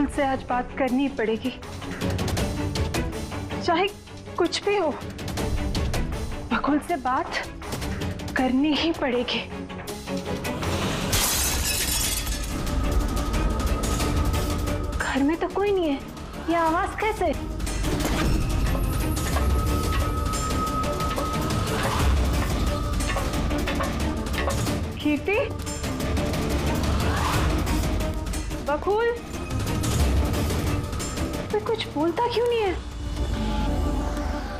बकुल से आज बात करनी पड़ेगी, चाहे कुछ भी हो। बकुल से बात करनी ही पड़ेगी। घर में तो कोई नहीं है, ये आवाज कैसे? कीर्ति, बकुल, मैं कुछ बोलता क्यों नहीं है?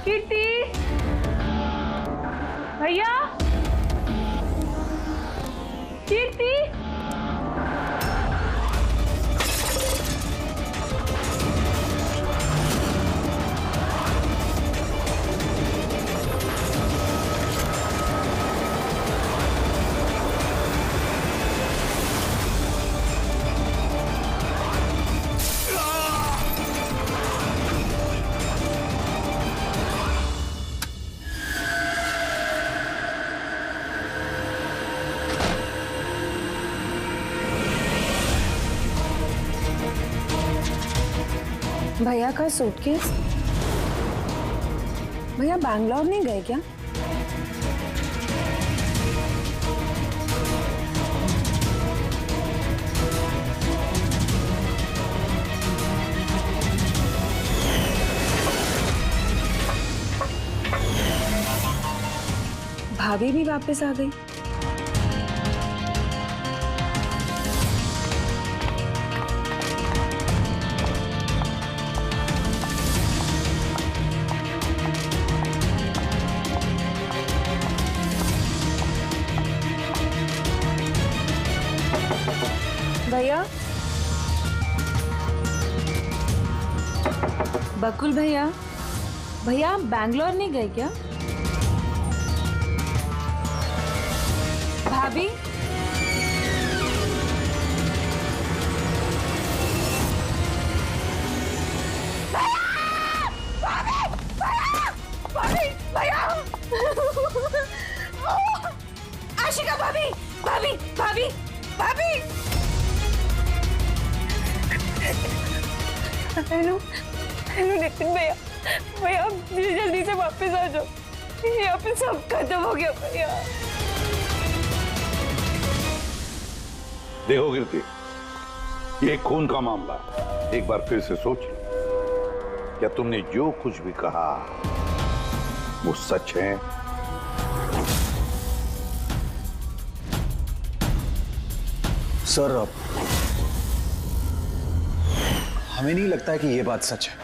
कीर्ति, भैया, कीर्ति, भैया का सूटकेस? भैया बैंगलोर नहीं गए क्या? भाभी भी वापस आ गई। भैया, बकुल भैया, भैया आप बैंगलोर नहीं गए क्या? भाभी, आशिका भाभी, भाभी, भाभी, भाभी। हेलो, हेलो नितिन भैया, भैया आप जल्दी से वापस आ जाओ, यहाँ पे सब खत्म हो गया भैया। देखो कीर्ति, ये खून का मामला है। एक बार फिर से सोच लो, क्या तुमने जो कुछ भी कहा वो सच है? सर, हमें नहीं लगता है कि ये बात सच है।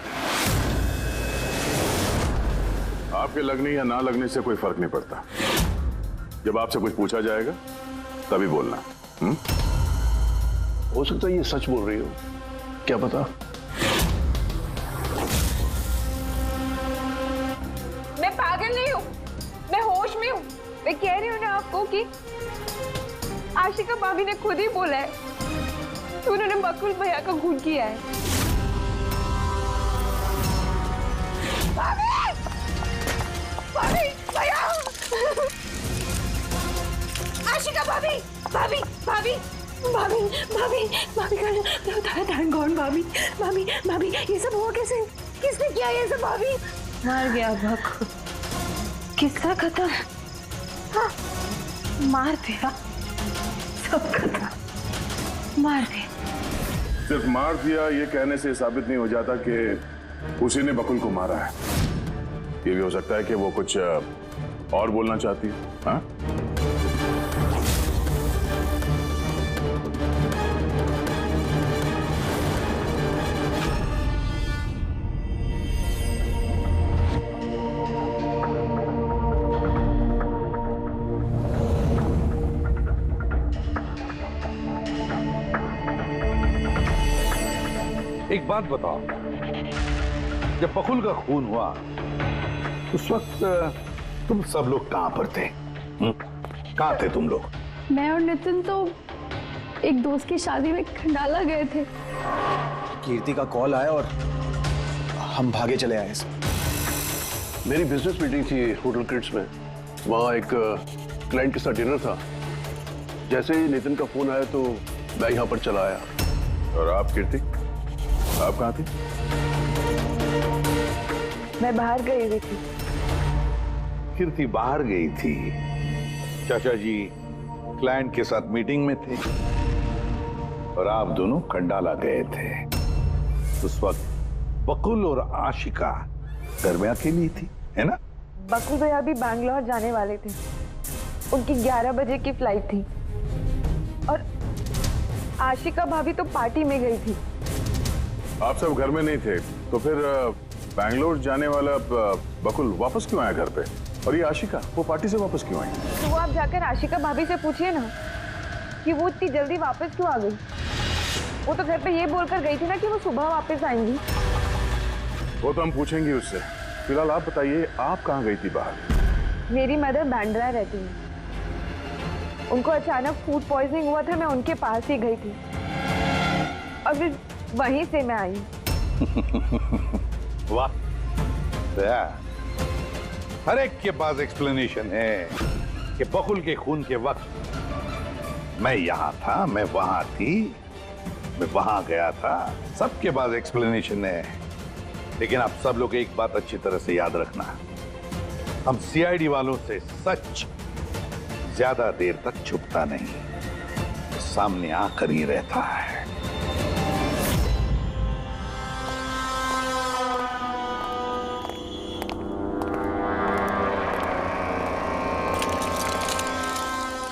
आपके लगने या ना लगने से कोई फर्क नहीं पड़ता। जब आपसे कुछ पूछा जाएगा तभी बोलना। हो सकता है ये सच बोल रही हो, क्या पता। मैं पागल नहीं हूँ, मैं होश में हूँ। मैं कह रही हूँ ना आपको कि आशिका भाभी ने खुद ही बोला है कि उन्होंने बकुल भैया का खून किया है। भाभी, भाभी, भैया, आशिका भाभी, भाभी, भाभी, भाभी, भाभी, भाभी का धन कौन? भाभी, भाभी, भाभी, ये सब हुआ कैसे? किसने किया ये सब? भाभी मर गया बकुल, किस्सा खत्म। हाँ, मार दिया, सब खत्म, मार दिया। सिर्फ मार दिया ये कहने से साबित नहीं हो जाता कि उसी ने बकुल को मारा है। ये भी हो सकता है कि वो कुछ और बोलना चाहती है। हाँ? एक बात बताओ, जब बकुल का खून हुआ उस वक्त तुम सब लोग कहां पर थे? कहां थे तुम लोग? मैं और नितिन तो एक दोस्त की शादी में खंडाला गए थे। कीर्ति का कॉल आया और हम भागे चले आए। मेरी बिजनेस मीटिंग थी होटल क्रिट्स में, वहाँ एक क्लाइंट के साथ डिनर था। जैसे ही नितिन का फोन आया तो मैं यहाँ पर चला आया। और आप कीर्ति? आप कहाँ थे? मैं बाहर गई हुई थी। कीर्ति बाहर गई थी। चाचा जी क्लाइंट के साथ मीटिंग में थे और आप दोनों खंडाला गए थे। उस वक्त बकुल और आशिका घर में अकेली थी, है ना? बकुल भैया भी बैंगलोर जाने वाले थे। उनकी 11 बजे की फ्लाइट थी और आशिका भाभी तो पार्टी में गई थी। आप सब घर में नहीं थे तो फिर बैंगलोर जाने वाला बकुल वापस क्यों आया घर पे? और ये आशिका वो पार्टी से वापस क्यों आई? तो वो आप जाकर आशिका भाभी से पूछिए ना कि वो इतनी जल्दी वापस क्यों आ गई। वो तो घर पे ये बोलकर गई थी ना कि वो सुबह वापस आएंगी। वो तो हम पूछेंगे उससे। फिलहाल आप बताइए, आप कहाँ गई थी बाहर? मेरी मदर बांद्रा रहती है। उनको अचानक फूड पॉइजनिंग हुआ था, मैं उनके पास ही गई थी और फिर वहीं से मैं आई। वाह, हर एक के पास एक्सप्लेनेशन है कि बकुल के खून के वक्त मैं यहां था, मैं वहां थी, मैं वहां गया था। सबके पास एक्सप्लेनेशन है, लेकिन आप सब लोग एक बात अच्छी तरह से याद रखना, हम सीआईडी वालों से सच ज्यादा देर तक छुपता नहीं, सामने आकर ही रहता है।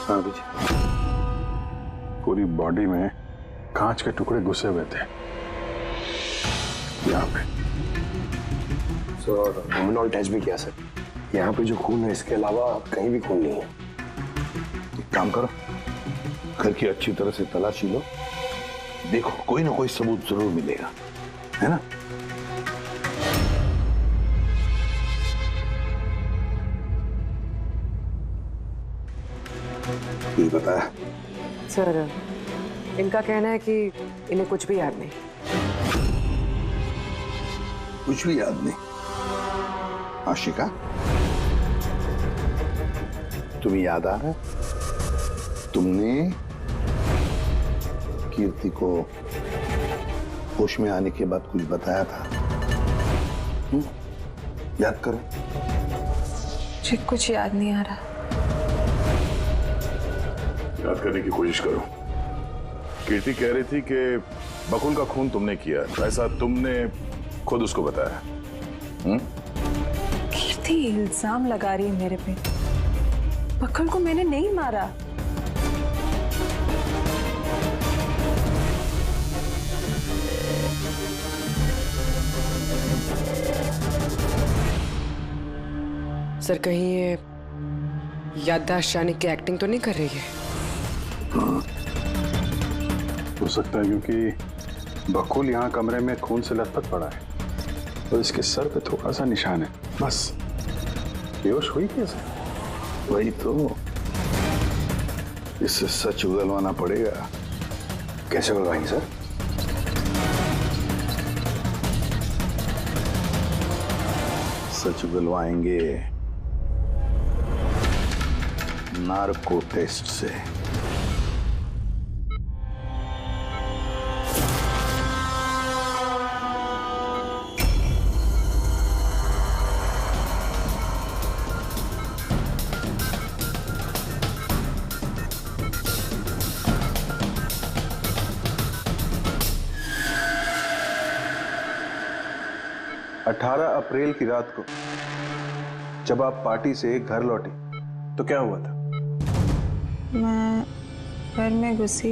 हाँ जी। पूरी बॉडी में कांच के टुकड़े घुसे हुए थे यहाँ पे। सर ह्यूमन टेस्ट भी किया सर। यहाँ पे जो खून है इसके अलावा कहीं भी खून नहीं है। एक काम करो, घर की अच्छी तरह से तलाशी लो, देखो कोई ना कोई सबूत जरूर मिलेगा, है ना? ये बताया सर, इनका कहना है कि इन्हें कुछ भी याद नहीं। कुछ भी याद नहीं? आशिका, तुम्हें याद आ रहा है तुमने कीर्ति को होश में आने के बाद कुछ बताया था? याद करो। मुझे कुछ याद नहीं आ रहा। याद करने की कोशिश करो। कीर्ति कह रही थी कि बकुल का खून तुमने किया, ऐसा तुमने खुद उसको बताया। कीर्ति इल्जाम लगा रही है मेरे पे। बकुल को मैंने नहीं मारा। सर, कहीं ये याददाश्त जाने की एक्टिंग तो नहीं कर रही है? हो सकता है, क्योंकि बकुल यहाँ कमरे में खून से लथपथ पड़ा है और इसके सर पे थोड़ा सा निशान है, बस। बेहोश हुई कैसे? वही तो, इससे सच उगलवाना पड़ेगा। कैसे उगलवाएंगे सर? सच उगलवाएंगे नार्को टेस्ट से। अठारह अप्रैल की रात को जब आप पार्टी से घर लौटी तो क्या हुआ था? मैं घर में घुसी,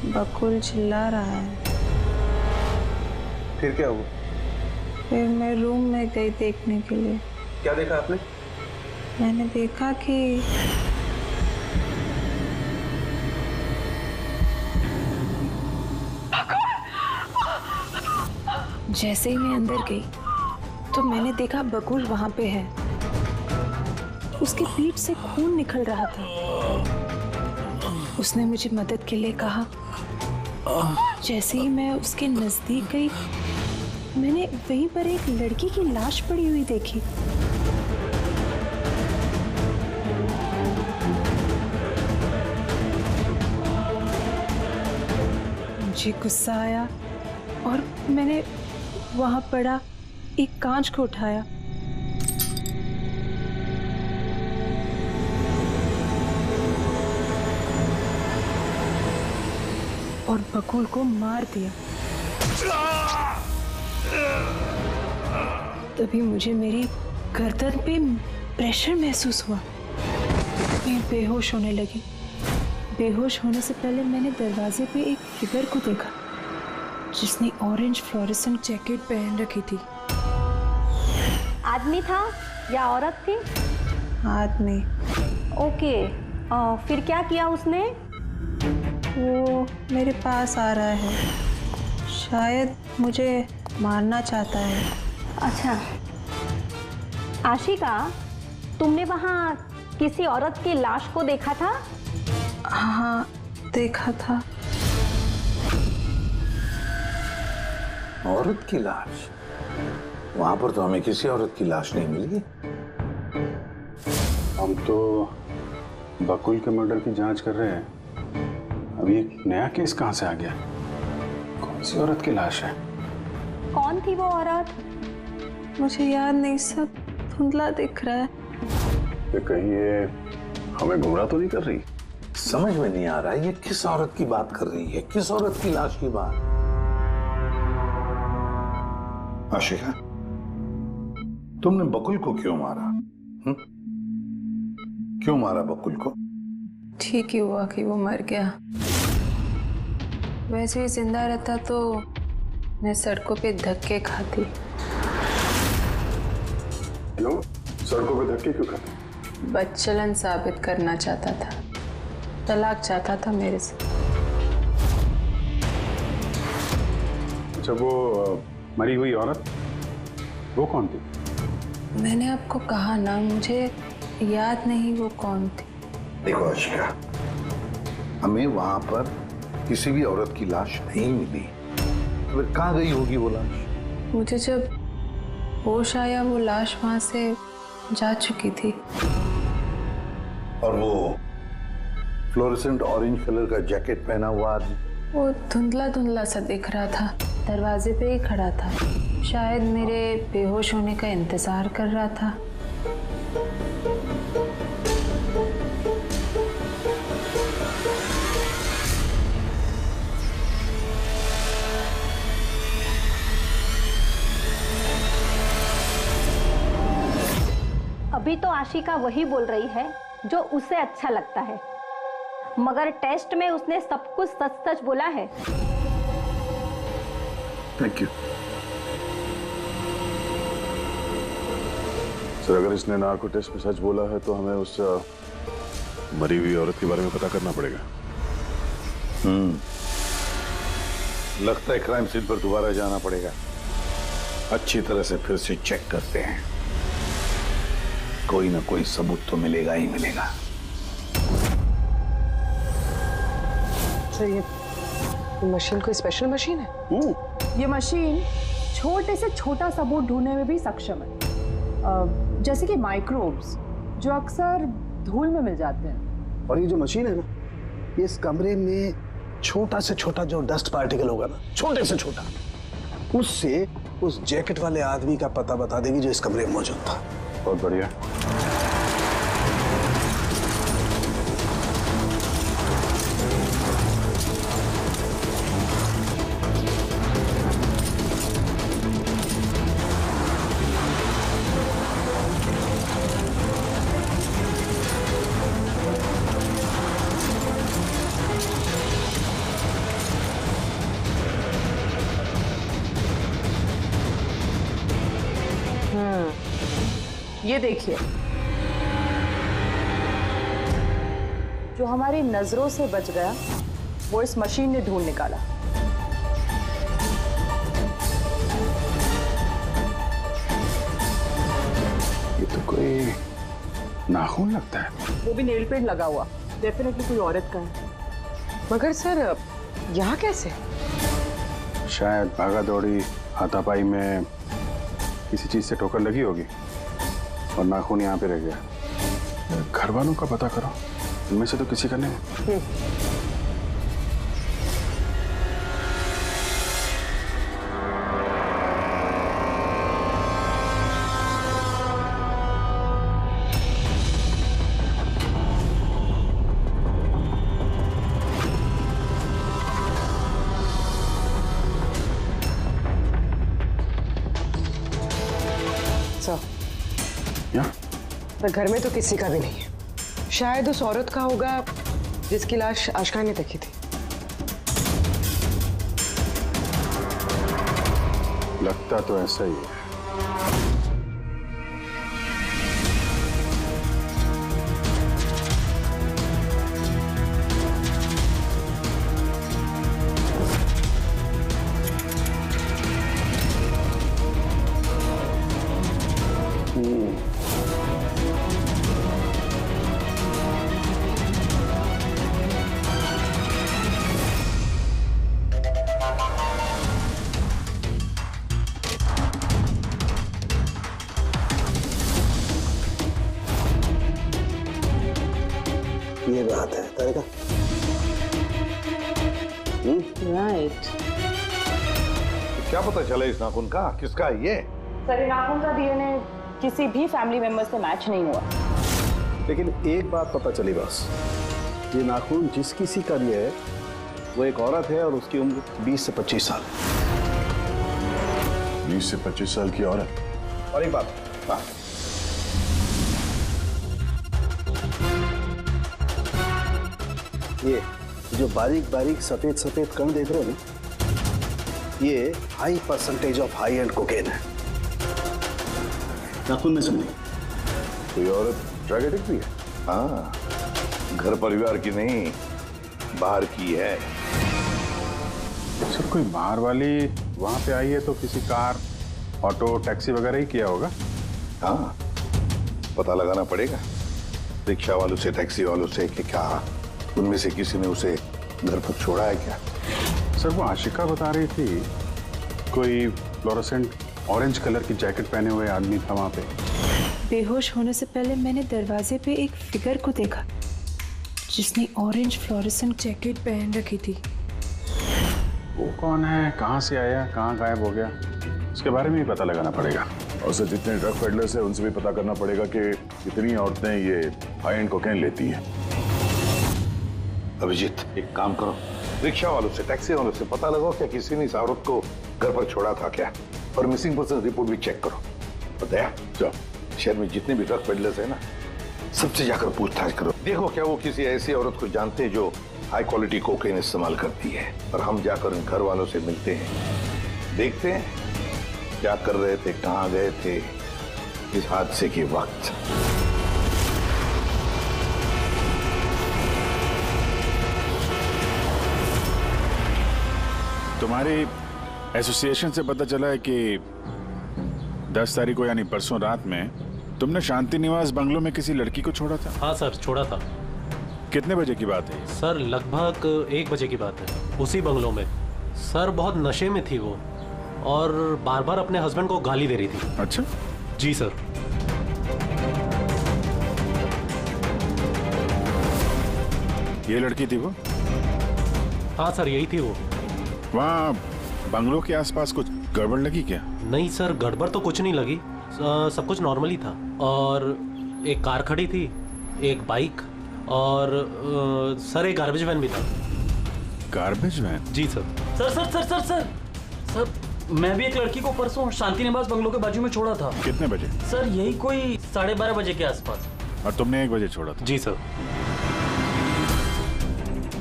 बकुल चिल्ला रहा है। फिर क्या हुआ? फिर मैं रूम में गई देखने के लिए। क्या देखा आपने? मैंने देखा कि जैसे ही मैं अंदर गई तो मैंने देखा बकुल वहां पे है। उसके पीठ से खून निकल रहा था। उसने मुझे मदद के लिए कहा। जैसे ही मैं उसके नजदीक गई, मैंने वहीं पर एक लड़की की लाश पड़ी हुई देखी। मुझे गुस्सा आया और मैंने वहां पड़ा एक कांच को उठाया। और बकुल को मार दिया। तभी मुझे मेरी गर्दन पे प्रेशर महसूस हुआ। मैं बेहोश होने लगी। बेहोश होने से पहले मैंने दरवाजे पे एक फिगर को देखा जिसने ऑरेंज फ्लोरेसेंट जैकेट पहन रखी थी। आदमी था या औरत थी? आदमी। ओके, फिर क्या किया उसने? वो मेरे पास आ रहा है, शायद मुझे मारना चाहता है। अच्छा आशिका, तुमने वहाँ किसी औरत की लाश को देखा था? हाँ, देखा था। औरत की लाश? वहां पर तो हमें किसी औरत की लाश नहीं मिली। हम तो बकुल के मर्डर की जांच कर रहे हैं। अभी एक नया केस कहां से आ गया? कौन सी औरत की लाश है? कौन थी वो औरत? मुझे याद नहीं, सब धुंधला दिख रहा है। कि कहीं ये हमें गुमराह तो नहीं कर रही? समझ में नहीं आ रहा है ये किस औरत की बात कर रही है, किस औरत की लाश की बात। आशिका, तुमने बकुल को क्यों मारा? क्यों मारा बकुल को? ठीक ही हुआ कि वो मर गया। वैसे ही जिंदा रहता तो मैं सड़कों पे धक्के खाती। क्यों? सड़कों पे धक्के क्यों खाते? बदचलन साबित करना चाहता था, तलाक चाहता था मेरे से। अच्छा, वो मरी हुई औरत, वो कौन थी? मैंने आपको कहा ना, मुझे याद नहीं वो कौन थी। देखो आशिका, हमें वहां पर किसी भी औरत की लाश नहीं मिली। फिर कहाँ गई होगी वो लाश? मुझे जब होश आया वो लाश वहां से जा चुकी थी। और वो फ्लोरेसेंट ऑरेंज कलर का जैकेट पहना हुआ आदमी? वो धुंधला धुंधला सा दिख रहा था, दरवाजे पे ही खड़ा था। शायद मेरे बेहोश होने का इंतजार कर रहा था। अभी तो आशिका वही बोल रही है जो उसे अच्छा लगता है, मगर टेस्ट में उसने सब कुछ सच सच बोला है। Thank you sir. अगर इसने नार्को टेस्ट में सच बोला है तो हमें उस मरी हुई औरत के बारे में पता करना पड़ेगा। लगता है क्राइम सीन पर दोबारा जाना पड़ेगा। अच्छी तरह से फिर से चेक करते हैं, कोई ना कोई सबूत तो मिलेगा ही मिलेगा। सर ये मशीन कोई स्पेशल मशीन है? ये मशीन छोटे से छोटा सबूत ढूंढने में भी सक्षम है, जैसे कि माइक्रोब्स जो अक्सर धूल में मिल जाते हैं। और ये जो मशीन है ना, ये इस कमरे में छोटा से छोटा जो डस्ट पार्टिकल होगा ना, छोटे से छोटा, उससे उस जैकेट वाले आदमी का पता बता देगी जो इस कमरे में मौजूद था। बहुत बढ़िया। ये देखिए, जो हमारी नजरों से बच गया वो इस मशीन ने ढूंढ निकाला। ये तो कोई नाखून लगता है। वो भी नेल पेंट लगा हुआ, डेफिनेटली कोई औरत का है। मगर सर यहाँ कैसे? शायद भागा दौड़ी हाथापाई में किसी चीज से ठोकर लगी होगी और नाखून यहाँ पे रह गया। घर वालों का पता करो, इनमें से तो किसी का नहीं। पर घर में तो किसी का भी नहीं है। शायद उस औरत का होगा जिसकी लाश आशिका ने देखी थी। लगता तो ऐसा ही है। ये बात है तारिका। राइट। क्या पता चला इस नाखून का किसका है ये? सर, नाखून का डीएनए किसी भी फैमिली मेंबर से मैच नहीं हुआ। लेकिन एक बात पता चली बस, ये नाखून जिस किसी का भी है वो एक औरत है और उसकी उम्र 20 से 25 साल। 20 से 25 साल की औरत। और एक बात, हाँ, ये जो बारीक बारीक सफेद सफेद कण देख रहे हो ना, ये high percentage of high and cocaine है नाखून में से नहीं। कोई औरत ड्रग एडिक्ट भी है? हाँ, घर परिवार की नहीं, बाहर की है। सर कोई बाहर वाली वहां पे आई है तो किसी कार, ऑटो, टैक्सी वगैरह ही किया होगा। हाँ, पता लगाना पड़ेगा रिक्शा वालों से, टैक्सी वालों से कि क्या उनमें से किसी ने उसे घर पर छोड़ा है क्या। सर वो आशिका बता रही थी कोई फ्लोरोसेंट ऑरेंज कलर की जैकेट पहने हुए आदमी था वहां पे। बेहोश होने से पहले मैंने दरवाजे पे एक फिगर को देखा जिसने ऑरेंज फ्लोरोसेंट जैकेट पहन रखी थी। वो कौन है, कहाँ से आया, कहाँ गायब हो गया, उसके बारे में ही पता लगाना पड़ेगा। और सर जितने ड्रग पेडलर्स हैं उनसे भी पता करना पड़ेगा कि कितनी औरतें ये हाई एंड कोकेन लेती हैं। अभिजीत, एक काम करो, रिक्शा वालों से, टैक्सी वालों से पता लगाओ क्या किसी ने इस औरत को घर पर छोड़ा था क्या, और मिसिंग पर्सन रिपोर्ट भी चेक करो। और दया, जाओ शहर में जितने भी ड्रग पेडलर्स हैं ना, सबसे जाकर पूछताछ करो। देखो क्या वो किसी ऐसी औरत को जानते हैं जो हाई क्वालिटी कोकेन इस्तेमाल करती है। और हम जाकर उन घर वालों से मिलते हैं, देखते हैं क्या कर रहे थे, कहाँ गए थे इस हादसे के वक्त। तुम्हारी एसोसिएशन से पता चला है कि 10 तारीख को यानी परसों रात में तुमने शांति निवास बंगलों में किसी लड़की को छोड़ा था। हाँ सर, छोड़ा था। कितने बजे की बात है? सर लगभग 1 बजे की बात है, उसी बंगलों में। सर बहुत नशे में थी वो और बार बार अपने हस्बैंड को गाली दे रही थी। अच्छा जी सर। ये लड़की थी वो? हाँ सर, यही थी वो। वहाँ बंगलों के आसपास कुछ गड़बड़ लगी क्या? नहीं सर, गड़बड़ तो कुछ नहीं लगी, सब कुछ नॉर्मली था। और एक कार खड़ी थी, एक बाइक और सर एक गार्बेज वैन भी था। Garbage van? जी sir. Sir sir sir sir sir sir, मैं भी एक लड़की को परसों शांति निवास बंगलों के बाजू में छोड़ा था। कितने बजे? सर यही कोई 12:30 बजे के आसपास। और तुमने 1 बजे छोड़ा था? जी सर।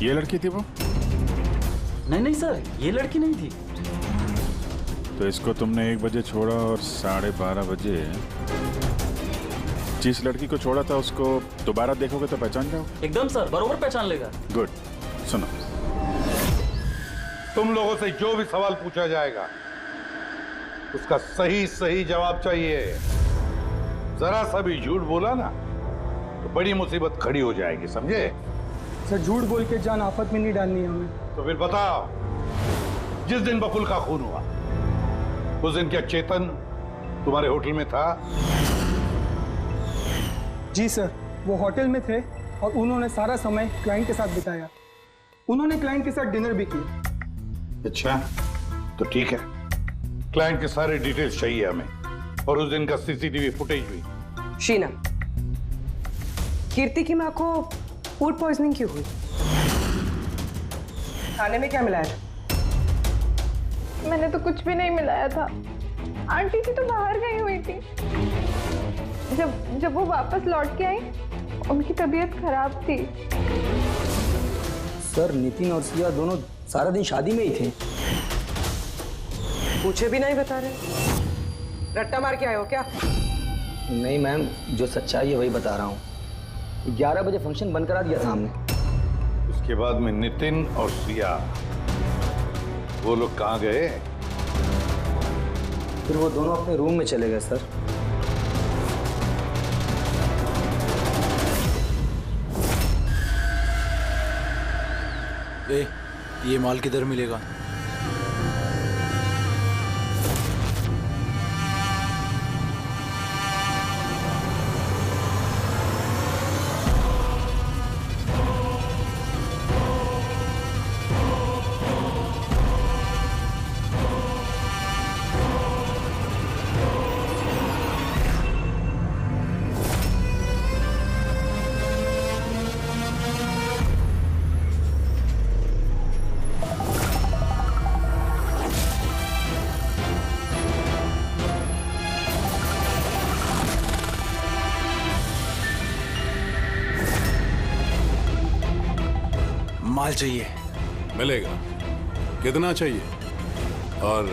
ये लड़की थी वो? नहीं नहीं सर, ये लड़की नहीं थी। तो इसको तुमने 1 बजे छोड़ा और 12:30 बजे जिस लड़की को छोड़ा था उसको दोबारा देखोगे तो पहचान जाओगे? एकदम सर, बरोबर पहचान लेगा। गुड। सुनो, तुम लोगों से जो भी सवाल पूछा जाएगा उसका सही सही जवाब चाहिए। जरा सा भी झूठ बोला ना तो बड़ी मुसीबत खड़ी हो जाएगी, समझे? सर झूठ बोल के जान आफत में नहीं डालनी है हमें। तो फिर बताओ, जिस दिन बकुल का खून हुआ उस दिन क्या चेतन तुम्हारे होटल में था? जी सर, वो होटल में थे और उन्होंने सारा समय क्लाइंट के साथ बिताया। उन्होंने क्लाइंट के साथ डिनर भी किया। अच्छा, तो ठीक है, क्लाइंट के सारे डिटेल्स चाहिए हमें और उस दिन का सीसीटीवी फुटेज भी। शीना, कीर्ति की माँ को फूड पॉइजनिंग क्यों हुई? खाने में क्या मिलाया था? मैंने तो कुछ भी नहीं मिलाया था। आंटी थी तो बाहर गई हुई थी। जब वो वापस लौट के आई उनकी तबीयत खराब थी। सर नितिन और सिया दोनों सारा दिन शादी में ही थे। पूछे भी नहीं बता रहे, रट्टा मार के आए हो क्या? नहीं मैम, जो सच्चाई है वही बता रहा हूँ। 11 बजे फंक्शन बंद करा दिया था हमने। उसके बाद में नितिन और सिया वो लोग कहाँ गए? फिर वो दोनों अपने रूम में चले गए सर। ये माल किधर मिलेगा? माल चाहिए। मिलेगा। कितना चाहिए और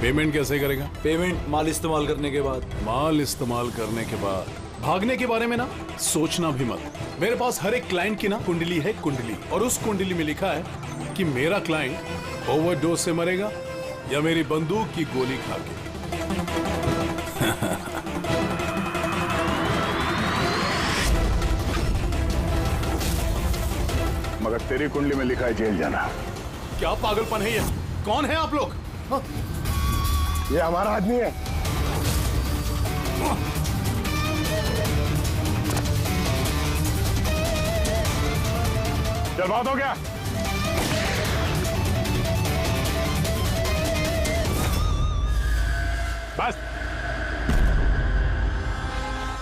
पेमेंट कैसे करेगा? पेमेंट माल इस्तेमाल करने के बाद। माल इस्तेमाल करने के बाद भागने के बारे में ना सोचना भी मत। मेरे पास हर एक क्लाइंट की ना कुंडली है, कुंडली, और उस कुंडली में लिखा है कि मेरा क्लाइंट ओवरडोज से मरेगा या मेरी बंदूक की गोली खा के। मगर तेरी कुंडली में लिखा है जेल जाना। क्या पागलपन है ये? कौन है आप लोग? ये हमारा आदमी है। चल बात हो गया। बस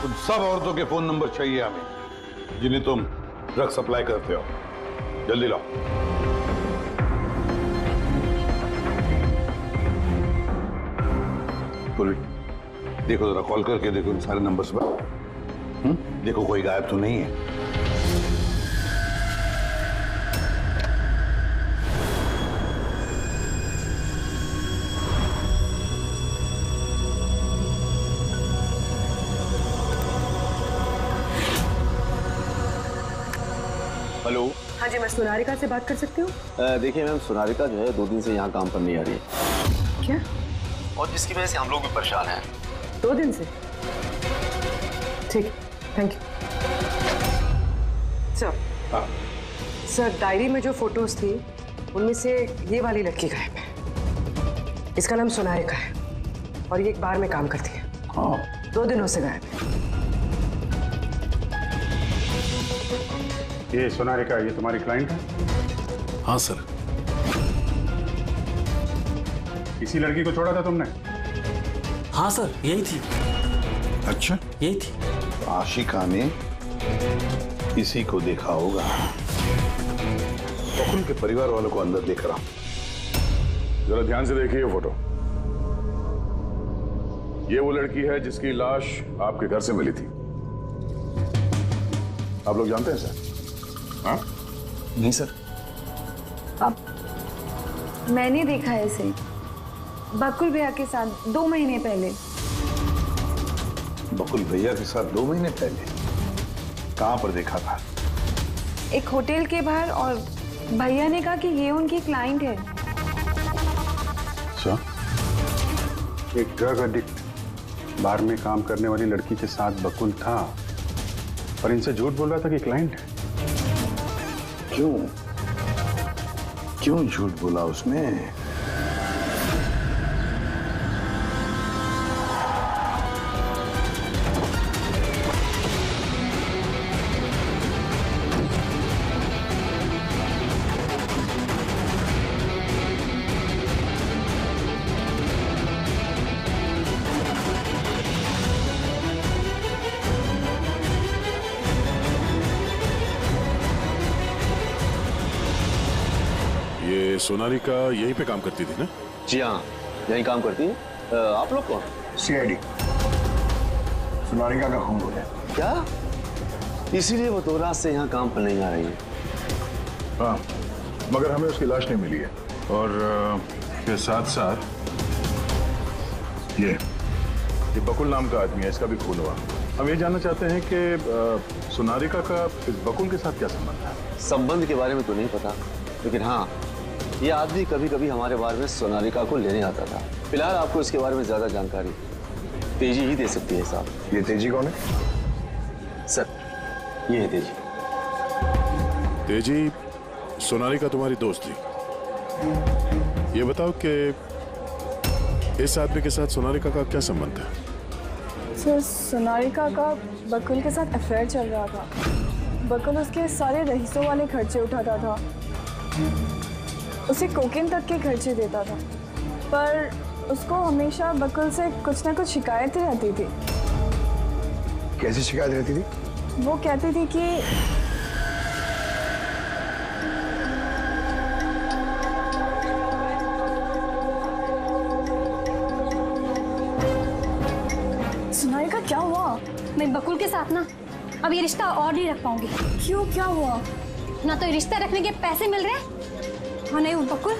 उन सब औरतों के फोन नंबर चाहिए हमें जिन्हें तुम ड्रग सप्लाई करते हो। जल्दी लाओ। देखो जरा कॉल करके देखो इन सारे नंबर्स पर। देखो कोई गायब तो नहीं है। हेलो। हाँ जी, मैं सोनारिका से बात कर सकती हूँ? देखिए मैम, सोनारिका जो है 2 दिन से यहाँ काम पर नहीं आ रही है। क्या? और जिसकी वजह से हम लोग भी परेशान हैं। 2 दिन से? ठीक, thank you. Sir, sir diary में जो फोटोज थी उनमें से ये वाली लड़की गायब है। इसका नाम सोनारिका है और ये एक बार में काम करती है। हाँ। 2 दिनों से गायब है। ये सोनारिका, ये तुम्हारी क्लाइंट है? हाँ सर। इसी लड़की को छोड़ा था तुमने? हाँ सर, यही थी। अच्छा, यही थी। आशिका ने इसी को देखा होगा। बकुल के परिवार वालों को अंदर देख रहा हूं। जरा ध्यान से देखिए फोटो। ये वो लड़की है जिसकी लाश आपके घर से मिली थी। आप लोग जानते हैं सर? हाँ? नहीं सर। अब मैंने देखा है इसे बकुल भैया के साथ 2 महीने पहले। बकुल भैया के साथ 2 महीने पहले? कहां पर देखा था? एक होटल के बाहर, और भैया ने कहा कि ये उनकी क्लाइंट है। अच्छा, एक ड्रग एडिक्ट बार में काम करने वाली लड़की के साथ बकुल था और इनसे झूठ बोल रहा था कि क्लाइंट है। क्यों झूठ बोला उसने? सोनारिका यहीं पे काम करती थी ना? जी हाँ, यहीं काम करती है। आप लोग कौन? सीआईडी। सोनारिका का खून हो गया। क्या? इसीलिए वो 2 रात से यहाँ काम पर नहीं आ रही है। हाँ, मगर हमें उसकी लाश नहीं मिली है। और के साथ साथ ये बकुल नाम का आदमी है, इसका भी खून हुआ। हम ये जानना चाहते हैं कि सोनारिका का इस बकुल के साथ क्या संबंध है? संबंध के बारे में तो नहीं पता, लेकिन हाँ, ये आदमी कभी कभी हमारे बारे में सोनारिका को लेने आता था। फिलहाल आपको इसके बारे में ज्यादा जानकारी तेजी ही दे सकती है साहब। ये तेजी कौन है? सर, ये है तेजी। तेजी, सोनारिका तुम्हारी दोस्त थी। ये बताओ कि इस आदमी के साथ सोनारिका का क्या संबंध है? सर, सोनारिका का बकुल के साथ अफेयर चल रहा था। बकुल उसके सारे रईसों वाले खर्चे उठाता था, उसे कोकेन तक के खर्चे देता था, पर उसको हमेशा बकुल से कुछ ना कुछ शिकायतें रहती थी। कैसी शिकायत रहती थी? वो कहती थी कि सोनारिका, क्या हुआ? मैं बकुल के साथ ना अब ये रिश्ता और नहीं रख पाऊंगी। क्यों, क्या हुआ? ना तो रिश्ता रखने के पैसे मिल रहे हैं और नहीं वो बकुल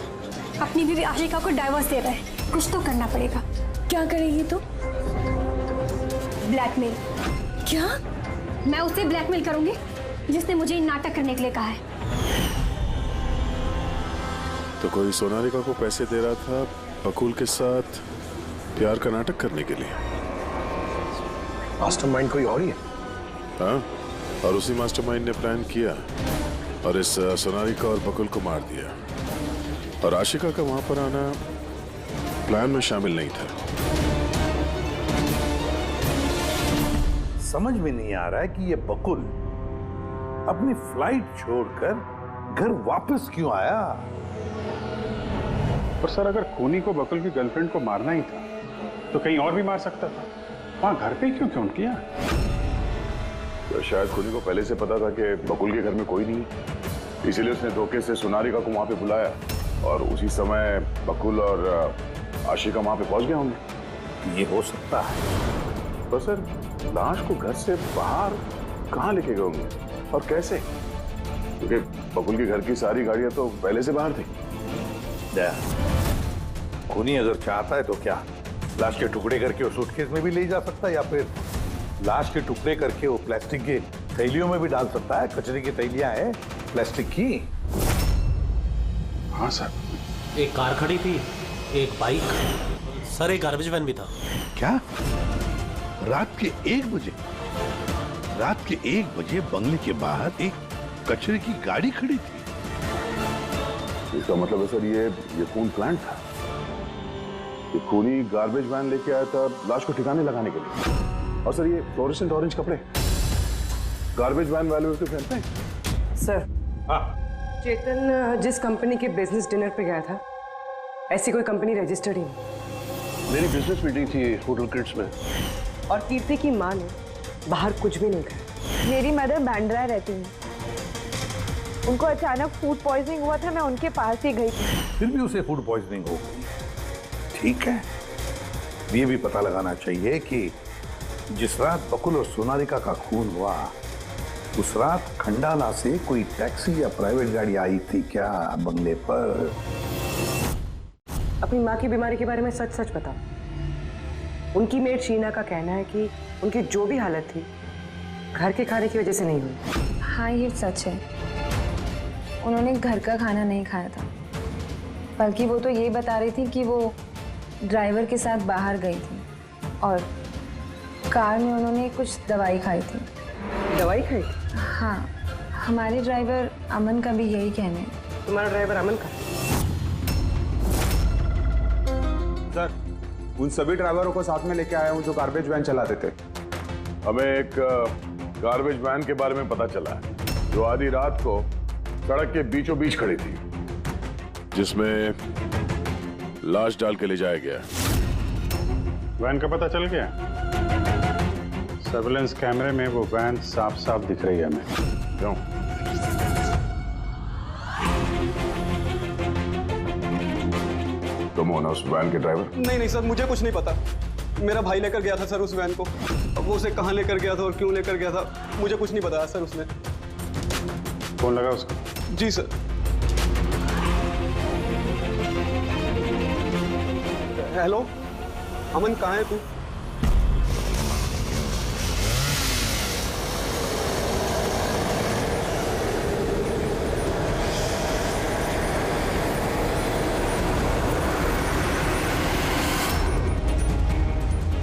अपनी बीवी आशिका को डाइवोर्स दे रहा है। कुछ तो करना पड़ेगा। क्या करेगी तू? ब्लैकमेल। क्या? मैं उसे ब्लैकमेल करूंगी जिसने मुझे नाटक करने के लिए कहा है। तो कोई सोनारिका को पैसे दे रहा था बकुल के साथ प्यार का नाटक करने के लिए। मास्टरमाइंड कोई और ही है। हाँ, और उसी मास्टरमाइंड ने प्लान किया और इस सोनारिका और बकुल को मार दिया। और आशिका का वहां पर आना प्लान में शामिल नहीं था। समझ में नहीं आ रहा है कि ये बकुल अपनी फ्लाइट छोड़कर घर वापस क्यों आया। और सर, अगर खूनी को बकुल की गर्लफ्रेंड को मारना ही था तो कहीं और भी मार सकता था। वहां घर पे क्यों किया? तो शायद खूनी को पहले से पता था कि बकुल के घर में कोई नहीं, इसीलिए उसने धोखे से सोनारिका को वहां पे बुलाया और उसी समय बकुल और आशिका वहां पे पहुंच गए होंगे। ये हो सकता है। तो सर, लाश को घर से बाहर कहाँ लेके गए होंगे और कैसे? क्योंकि बकुल के घर की सारी गाड़ियां तो पहले से बाहर थी। खूनी अगर चाहता है तो क्या लाश के टुकड़े करके वो सूटकेस में भी ले जा सकता है, या फिर लाश के टुकड़े करके वो प्लास्टिक के थैलियों में भी डाल सकता है। कचरे की थैलियां हैं प्लास्टिक की। हाँ सर। एक कार खड़ी थी, एक बाइक, सर एक गार्बेज वैन भी था। क्या? रात के 1 बजे? रात के 1 बजे बंगले के बाहर एक कचरे की गाड़ी खड़ी थी। इसका मतलब है सर ये खून प्लान था। ये खूनी गार्बेज वैन लेके आया था लाश को ठिकाने लगाने के लिए। और सर, ये फ्लोरेसेंट ऑरेंज कपड़े गार्बेज वैन वाले उसके पहनते हैं। सर, हाँ। चेतन जिस कंपनी के बिजनेस डिनर पे गया था, ऐसी कोई कंपनी रजिस्टर्ड ही नहीं। मेरी बिजनेस मीटिंग थी होटल किड्स में। और कीर्ति की माँ ने बाहर कुछ भी नहीं खाया। मेरी मदर बांद्रा रहती है, उनको अचानक फूड पॉइजनिंग हुआ था, मैं उनके पास ही गई थी। फिर भी उसे फूड पॉइजनिंग हो गई। ठीक है, ये भी पता लगाना चाहिए कि जिस रात बकुल और सोनारिका का खून हुआ, उस रात खंडाला से कोई टैक्सी या प्राइवेट गाड़ी आई थी क्या बंगले पर? अपनी माँ की बीमारी के बारे में सच सच बताओ। उनकी मेड शीना का कहना है कि उनकी जो भी हालत थी घर के खाने की वजह से नहीं हुई। हाँ, ये सच है। उन्होंने घर का खाना नहीं खाया था, बल्कि वो तो ये बता रही थी कि वो ड्राइवर के साथ बाहर गई थी और कार में उन्होंने कुछ दवाई खाई थी। दवाई खाई? हाँ, हमारे ड्राइवर अमन का भी यही कहना है। तुम्हारा ड्राइवर अमन का? सर, उन सभी ड्राइवरों को साथ में लेके आया हूँ जो गार्बेज वैन चलाते थे। हमें एक गार्बेज वैन के बारे में पता चला है जो आधी रात को सड़क के बीचों बीच खड़ी थी, जिसमें लाश डाल के ले जाया गया। वैन का पता चल गया? सर्विलेंस कैमरे में वो वैन साफ साफ दिख रही है हमें। क्यों? तुम हो ना उस वैन के ड्राइवर? नहीं सर, मुझे कुछ नहीं पता। मेरा भाई लेकर गया था सर उस वैन को। अब वो उसे कहाँ लेकर गया था और क्यों लेकर गया था मुझे कुछ नहीं बताया सर उसने। फोन लगा उसका? जी सर। हेलो अमन, कहाँ है तू?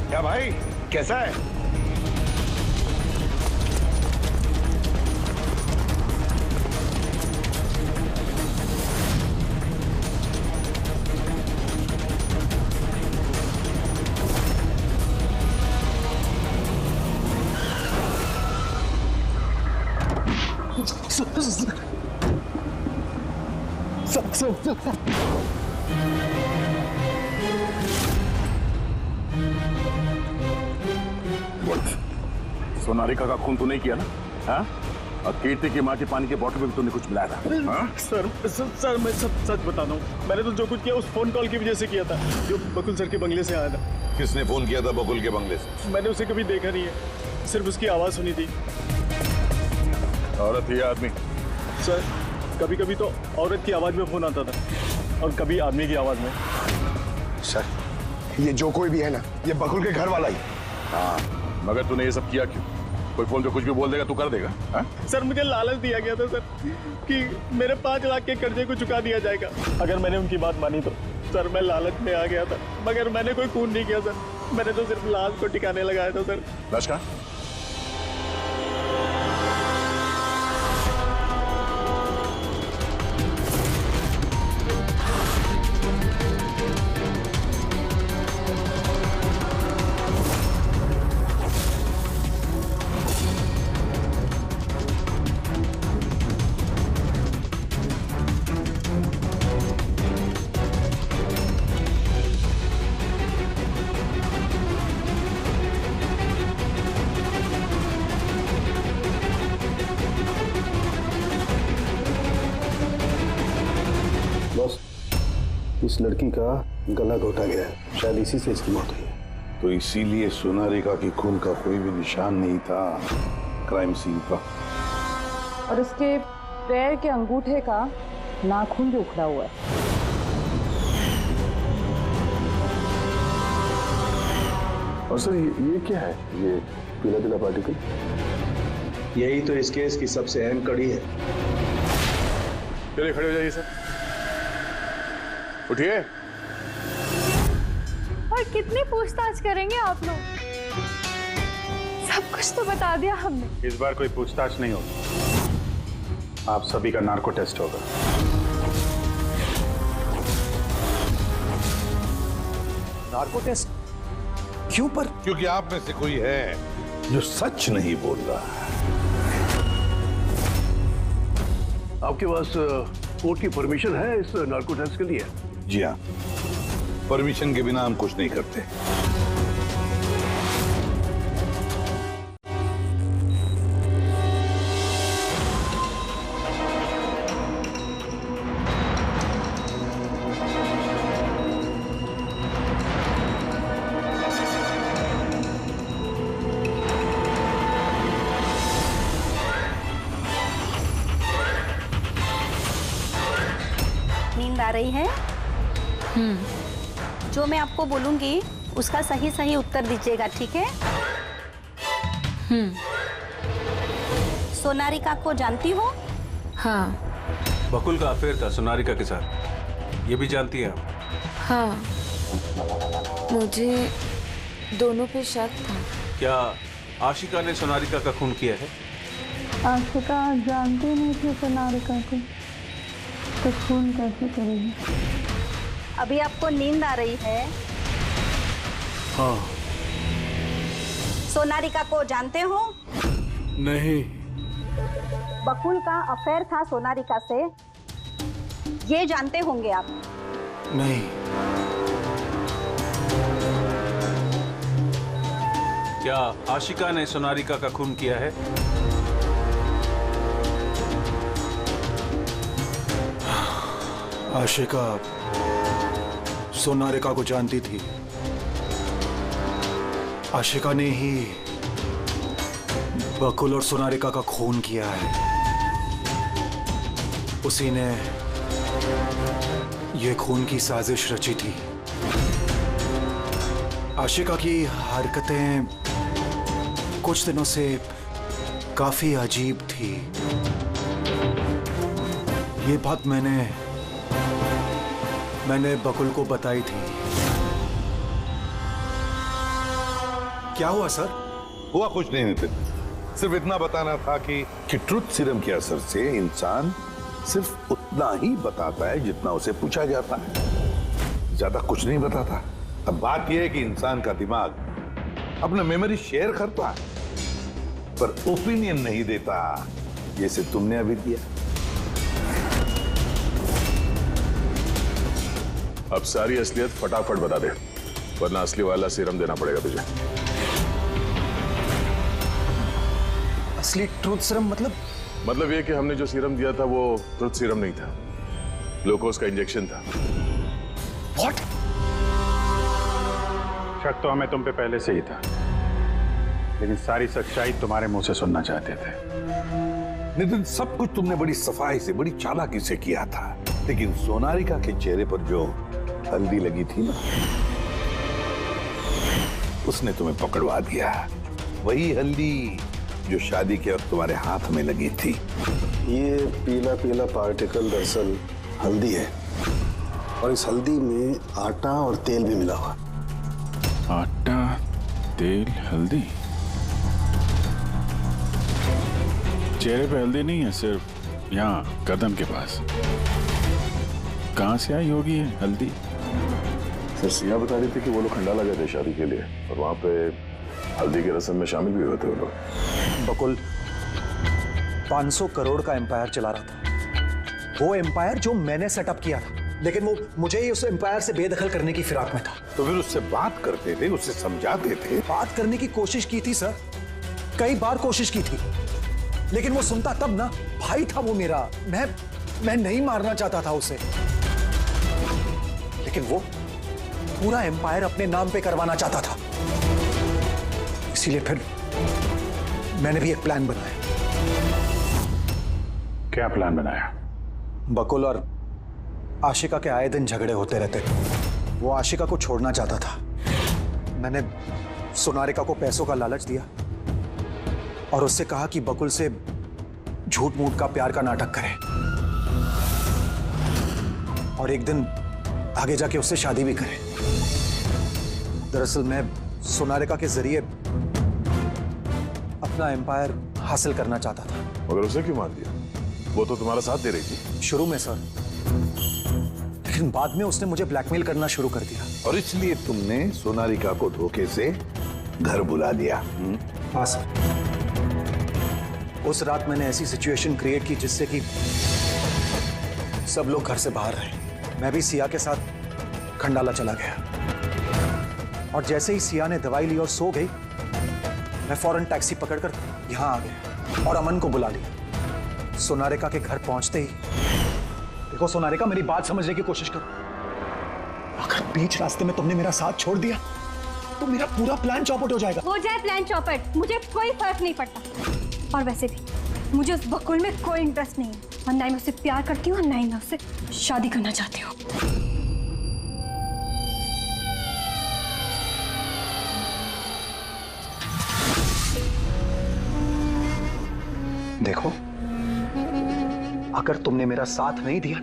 क्या भाई, कैसा है? सोनारिका का खून तो नहीं किया ना? हाँ? और कीर्ति की माँ की पानी के बोतल में भी तूने कुछ मिलाया था? हाँ? सर मैं सब सच बताता हूँ। मैंने तो जो कुछ किया उस फोन कॉल की वजह से किया था जो बकुल सर के बंगले से आया था। किसने फोन किया था बकुल के बंगले से? मैंने उसे कभी देखा नहीं है, सिर्फ उसकी आवाज सुनी थी। औरत ही आदमी? सर कभी कभी तो औरत की आवाज में फोन आता था और कभी आदमी की आवाज में। सर ये जो कोई भी है ना, ये बकुल के घर वाला ही। हाँ, मगर तूने ये सब किया क्यों? कोई फोन पे कुछ भी बोल देगा, तू कर देगा? हाँ? सर मुझे लालच दिया गया था सर कि मेरे 5 लाख के कर्जे को चुका दिया जाएगा अगर मैंने उनकी बात मानी तो। सर मैं लालच में आ गया था, मगर मैंने कोई खून नहीं किया सर। मैंने तो सिर्फ लाश को टिकाने लगाया था सर। लाश कहाँ? इस लड़की का गला घोटा गया है, शायद इसी से इसकी मौत हुई है। तो इसीलिए सोनारिका की खून का कोई भी निशान नहीं था क्राइम सीन पर। और उसके पैर के अंगूठे का नाखून भी उखड़ा हुआ है। और सर ये क्या है? ये पीला पीला पार्टिकल? यही तो इस केस की सबसे अहम कड़ी है। चलिए खड़े हो जाइए सर। उठिए। और कितनी पूछताछ करेंगे आप लोग? सब कुछ तो बता दिया हमने। इस बार कोई पूछताछ नहीं होगी, आप सभी का नार्को टेस्ट होगा। Narco test? क्यों पर? क्योंकि आप में से कोई है जो सच नहीं बोल रहा है। आपके पास कोर्ट की परमिशन है इस नार्को टेस्ट के लिए? जी हाँ, परमिशन के बिना हम कुछ नहीं करते। नींद आ रही है? जो मैं आपको बोलूंगी उसका सही सही उत्तर दीजिएगा, ठीक है? सोनारिका को जानती हो? हाँ। बकुल का अफेयर था सोनारिका के साथ, ये भी जानती हैं आप? हाँ, मुझे दोनों पे शक था। क्या आशिका ने सोनारिका का खून किया है? आशिका जानती नहीं थी सोनारिका को, तो खून कैसे करेगी? अभी आपको नींद आ रही है? हाँ। सोनारिका को जानते हो? नहीं। बकुल का अफेयर था सोनारिका से, ये जानते होंगे आप? नहीं। क्या आशिका ने सोनारिका का खून किया है? आशिका सोनारिका को जानती थी, आशिका ने ही बकुल और सोनारिका का खून किया है। उसी ने ये खून की साजिश रची थी। आशिका की हरकतें कुछ दिनों से काफी अजीब थी। ये बात मैंने बकुल को बताई थी। क्या हुआ सर? हुआ कुछ नहीं नितिन, सिर्फ इतना बताना था कि ट्रुथ सीरम के असर से इंसान सिर्फ उतना ही बताता है जितना उसे पूछा जाता है, ज्यादा कुछ नहीं बताता। अब बात यह है कि इंसान का दिमाग अपना मेमोरी शेयर करता है पर ओपिनियन नहीं देता, जैसे तुमने अभी दिया। अब सारी असलियत फटाफट बता दे, वरना असली वाला सीरम देना पड़ेगा तुझे। असली ट्रूथ सीरम मतलब ये कि हमने जो सीरम दिया था वो ट्रूथ सीरम नहीं था, ग्लूकोज का इंजेक्शन था। व्हाट? शक तो हमें तुम पे पहले से ही था, लेकिन सारी सच्चाई तुम्हारे मुंह से सुनना चाहते थे। नितिन, सब कुछ तुमने बड़ी सफाई से, बड़ी चालाकी से किया था, लेकिन सोनारिका के चेहरे पर जो हल्दी लगी थी ना, उसने तुम्हें पकड़वा दिया। वही हल्दी जो शादी के वक्त तुम्हारे हाथ में लगी थी। ये पीला पीला पार्टिकल दरअसल हल्दी है, और इस हल्दी में आटा और तेल भी मिला हुआ। आटा, तेल, हल्दी। चेहरे पे हल्दी नहीं है, सिर्फ यहाँ गर्दन के पास। कहाँ से आई होगी ये हल्दी? सर सिया बता रही थी कि वो लोग खंडाला गए थे शादी के लिए, और वहां पे हल्दी की रस्म में शामिल भी हुए थे वो लोग। बकुल 500 करोड़ का एम्पायर चला रहा था, वो एम्पायर जो मैंने सेटअप किया था, लेकिन वो मुझे ही उस एम्पायर से बेदखल करने की फिराक में था। तो फिर उससे बात करते थे, उससे समझाते थे। बात करने की कोशिश की थी सर, कई बार कोशिश की थी, लेकिन वो सुनता तब ना। भाई था वो मेरा, मैं नहीं मारना चाहता था उसे, लेकिन वो पूरा एम्पायर अपने नाम पे करवाना चाहता था। इसीलिए फिर मैंने भी एक प्लान बनाया। क्या प्लान बनाया? बकुल और आशिका के आए दिन झगड़े होते रहते थे। वो आशिका को छोड़ना चाहता था। मैंने सोनारिका को पैसों का लालच दिया और उससे कहा कि बकुल से झूठ मूठ का प्यार का नाटक करे, और एक दिन आगे जाके उससे शादी भी करे। दरअसल मैं सोनारिका के जरिए अपना एम्पायर हासिल करना चाहता था। मगर उसे क्यों मार दिया? वो तो तुम्हारा साथ दे रही थी शुरू में सर, लेकिन बाद में उसने मुझे ब्लैकमेल करना शुरू कर दिया। और इसलिए तुमने सोनारिका को धोखे से घर बुला दिया। हाँ सर, उस रात मैंने ऐसी सिचुएशन क्रिएट की जिससे कि सब लोग घर से बाहर रहे। मैं भी सिया के साथ खंडाला चला गया, और जैसे ही सिया ने दवाई ली और सो गई, मैं फौरन टैक्सी पकड़कर यहां आ गया और अमन को बुला लिया। सोनारिका के घर पहुंचते ही, देखो सोनारिका, मेरी बात समझने की कोशिश करो। अगर बीच रास्ते में तुमने मेरा साथ छोड़ दिया तो मेरा पूरा प्लान चौपट हो जाएगा। हो जाए प्लान चौपट, मुझे कोई फर्क नहीं पड़ता। और वैसे भी मुझे उस बकुल में कोई इंटरेस्ट नहीं है, और ना ही मैं उससे प्यार करती हूँ और ना ही मैं उससे शादी करना चाहती हूँ। देखो, अगर तुमने मेरा साथ नहीं दिया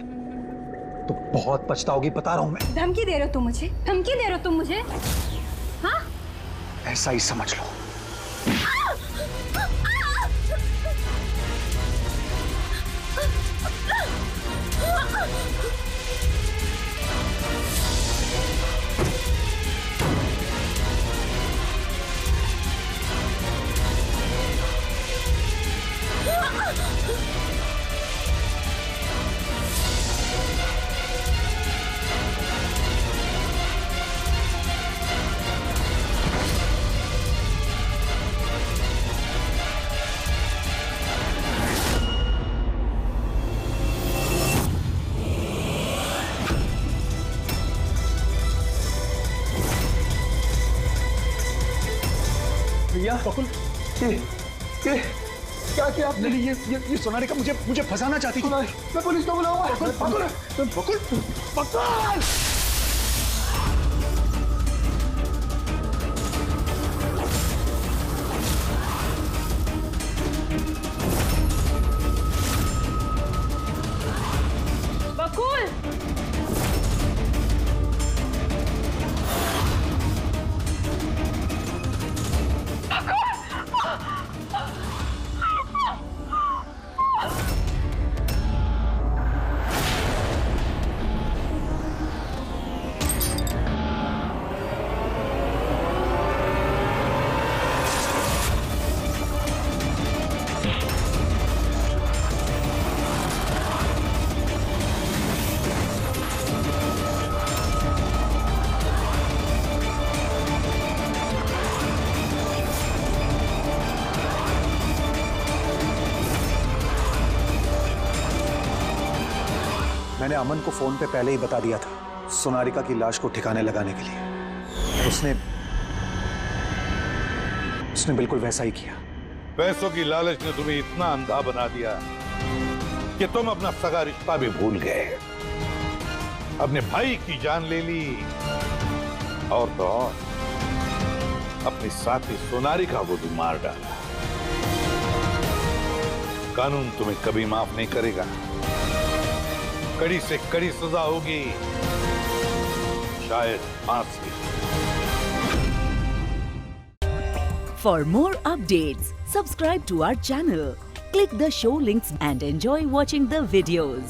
तो बहुत पछताओगी, बता रहा हूं मैं। धमकी दे रहे हो तुम मुझे? धमकी दे रहे हो तुम मुझे? हाँ? ऐसा ही समझ लो। क्या बकुल? ये क्या किया आपने? ये सोनारिका मुझे फंसाना चाहती थी। मैं पुलिस को बुलाऊंगा। बकुल। मैंने अमन को फोन पे पहले ही बता दिया था सोनारिका की लाश को ठिकाने लगाने के लिए। उसने बिल्कुल वैसा ही किया। पैसों की लालच ने तुम्हें इतना अंधा बना दिया कि तुम अपना सगा रिश्ता भी भूल गए, अपने भाई की जान ले ली और तो और अपनी साथी सोनारिका को भी मार डाला। कानून तुम्हें कभी माफ नहीं करेगा, कड़ी से कड़ी सजा होगी, शायद फांसी। For more updates, subscribe to our channel, click the show links and enjoy watching the videos.